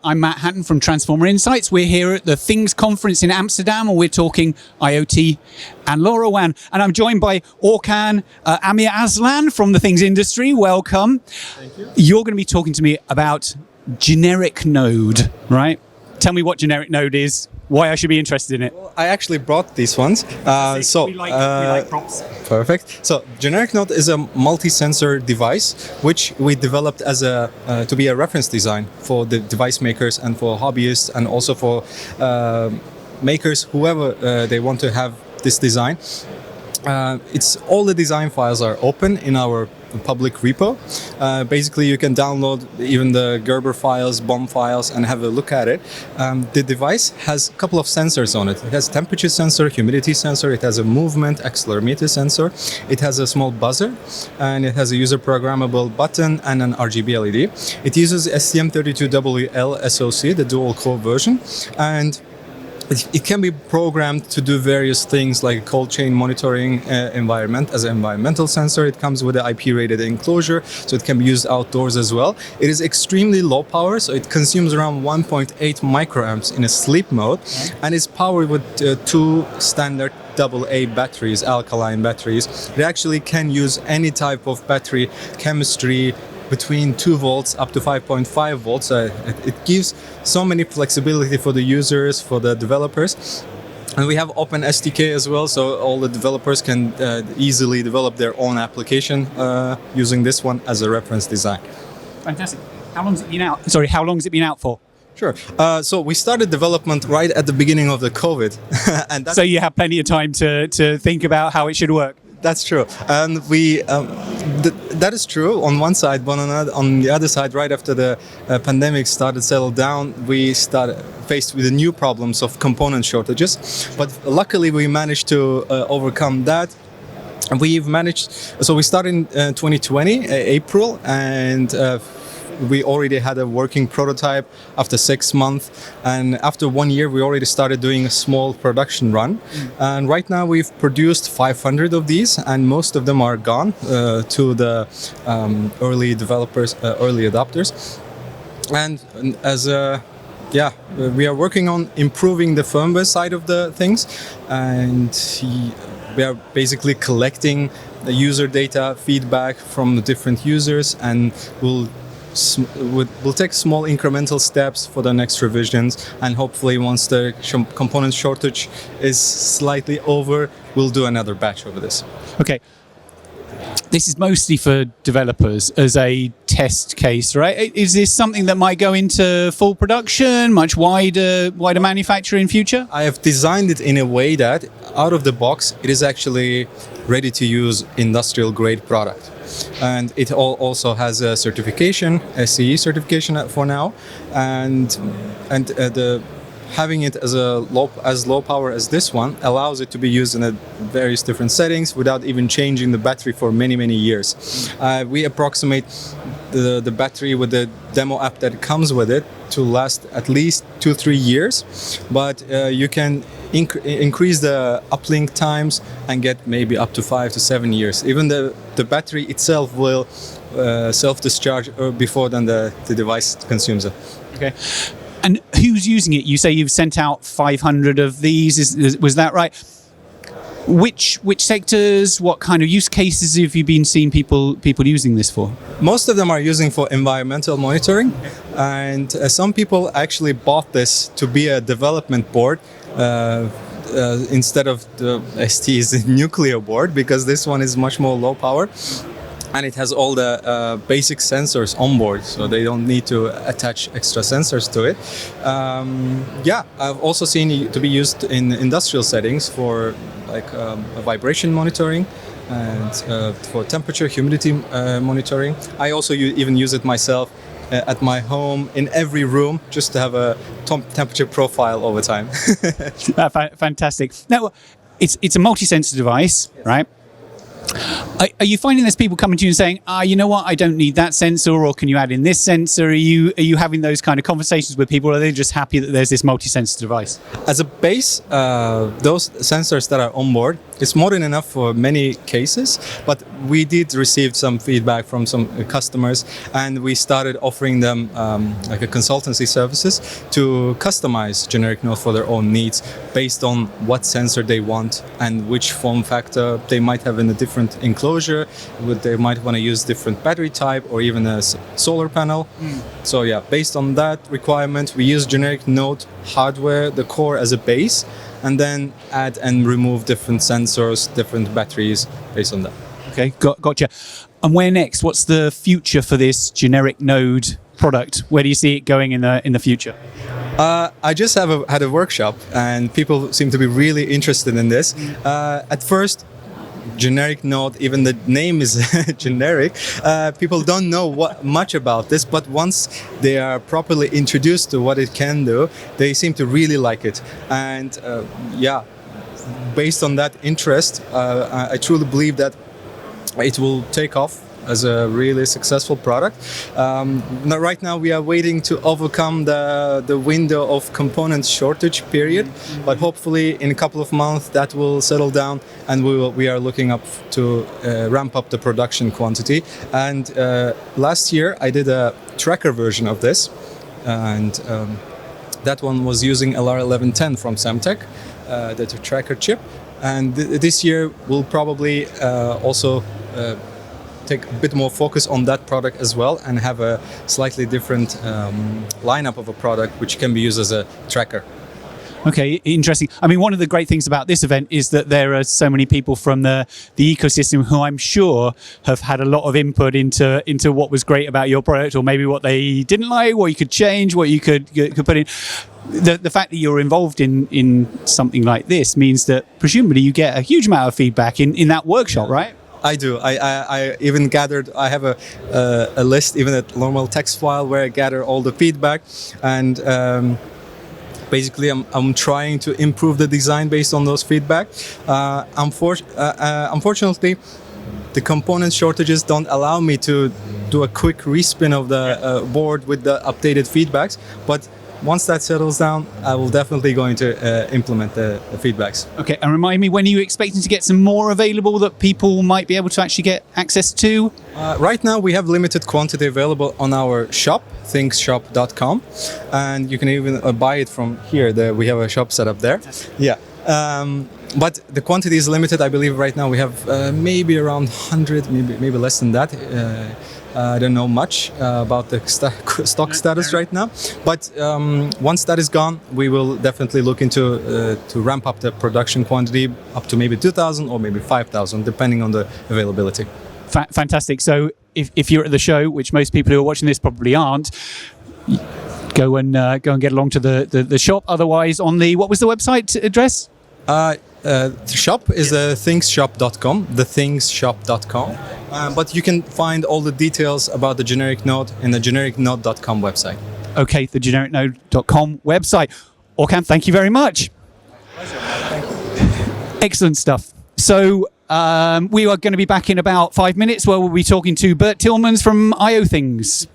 I'm Matt Hatton from Transformer Insights. We're here at the Things Conference in Amsterdam, and we're talking IoT and LoRaWAN. And I'm joined by Orkhan, AmirAslan from the Things industry. Welcome. Thank you. You're going to be talking to me about generic node, right? Tell me what generic node is, why I should be interested in it. Well, I actually brought these ones. We like props. Perfect. So generic node is a multi-sensor device which we developed as to be a reference design for the device makers and for hobbyists and also for makers, whoever they want to have this design. It's all the design files are open in our public repo. Basically, you can download even the Gerber files, BOM files, and have a look at it. The device has a couple of sensors on it. It has temperature sensor, humidity sensor, it has a movement accelerometer sensor, it has a small buzzer, and it has a user programmable button and an RGB LED. It uses STM32WL SoC, the dual core version, and it can be programmed to do various things like cold chain monitoring environment as an environmental sensor. It comes with an IP-rated enclosure, so it can be used outdoors as well. It is extremely low power, so it consumes around 1.8 microamps in a sleep mode, and it's powered with two standard AA batteries, alkaline batteries. It actually can use any type of battery chemistry, between 2 volts up to 5.5 volts. It gives so many flexibility for the users, for the developers. And we have open SDK as well, so all the developers can easily develop their own application using this one as a reference design. Fantastic. How long has it been out? Sorry, how long has it been out for? Sure. So we started development right at the beginning of the COVID. And so you have plenty of time to think about how it should work. That's true, and we that is true on one side, but on the other side, right after the pandemic started to settle down, we started faced with the new problems of component shortages. But luckily, we managed to overcome that. We've managed. So we started in 2020 April, and we already had a working prototype after 6 months, and after 1 year we already started doing a small production run. And right now we've produced 500 of these, and most of them are gone to the early developers, early adopters. And as we are working on improving the firmware side of the things, and we are basically collecting the user data feedback from the different users, and we'll take small incremental steps for the next revisions, and hopefully once the component shortage is slightly over, we'll do another batch of this. Okay. This is mostly for developers as a test case, right? Is this something that might go into full production, much wider manufacturing in future? I have designed it in a way that out of the box, it is actually ready to use industrial grade product. And it also has a certification, a CE certification for now, and having it as low power as this one allows it to be used in various different settings without even changing the battery for many years. We approximate the battery with the demo app that comes with it to last at least 2-3 years, but you can increase the uplink times and get maybe up to 5 to 7 years. Even the battery itself will self-discharge before then the device consumes it. Okay. And who's using it? You say you've sent out 500 of these. Was that right? Which sectors? What kind of use cases have you been seeing people using this for? Most of them are using for environmental monitoring, and some people actually bought this to be a development board instead of the ST's nuclear board, because this one is much more low power. And it has all the basic sensors on board, so they don't need to attach extra sensors to it. I've also seen it to be used in industrial settings for like vibration monitoring and for temperature, humidity monitoring. I also even use it myself at my home in every room just to have a temperature profile over time. Fantastic. Now, it's a multi-sensor device, yes, right? Are you finding there's people coming to you and saying, you know what, I don't need that sensor, or can you add in this sensor? Are you having those kind of conversations with people, or are they just happy that there's this multi-sensor device? As a base, those sensors that are on board it's more than enough for many cases, but we did receive some feedback from some customers, and we started offering them like a consultancy services to customize generic Node for their own needs based on what sensor they want and which form factor they might have in a different enclosure. They might want to use different battery type or even a solar panel. So yeah, based on that requirement, we use generic Node hardware, the core as a base, and then add and remove different sensors, different batteries based on that. Okay, gotcha. And where next? What's the future for this generic Node product? Where do you see it going in the future? I just had a workshop, and people seem to be really interested in this. At first, generic Node, even the name is generic, people don't know much about this, but once they are properly introduced to what it can do, they seem to really like it. And yeah, based on that interest, I truly believe that it will take off as a really successful product. Right now we are waiting to overcome the window of component shortage period, but hopefully in a couple of months that will settle down, and we are looking up to ramp up the production quantity. And last year I did a tracker version of this, and that one was using LR1110 from Semtech, the tracker chip. And this year we'll probably also take a bit more focus on that product as well, and have a slightly different lineup of a product which can be used as a tracker. Okay, interesting. I mean, one of the great things about this event is that there are so many people from the ecosystem who I'm sure have had a lot of input into what was great about your product, or maybe what they didn't like, what you could change, what you could put in. The fact that you're involved in something like this means that presumably you get a huge amount of feedback in that workshop, right? I do. I even gathered. I have a list, even a normal text file, where I gather all the feedback, and basically I'm trying to improve the design based on those feedback. Unfortunately, the component shortages don't allow me to do a quick respin of the board with the updated feedbacks, but once that settles down, I will definitely going to implement the feedbacks. Okay, and remind me, when are you expecting to get some more available that people might be able to actually get access to? Right now we have limited quantity available on our shop, thingsshop.com, and you can even buy it from here. We have a shop set up there. Yeah. But the quantity is limited. I believe right now we have maybe around 100, maybe less than that. I don't know much about the stock status right now, but once that is gone, we will definitely look into to ramp up the production quantity up to maybe 2,000 or maybe 5,000, depending on the availability. Fantastic. So if you're at the show, which most people who are watching this probably aren't, go and get along to the shop. Otherwise, on what was the website address? The shop is thingsshop.com, thingsshop.com. But you can find all the details about the generic Node in the genericnode.com website. Okay, the genericnode.com website. Orkhan, thank you very much. Pleasure. Thank you. Excellent stuff. So we are going to be back in about 5 minutes where we'll be talking to Bert Tillmans from IO Things.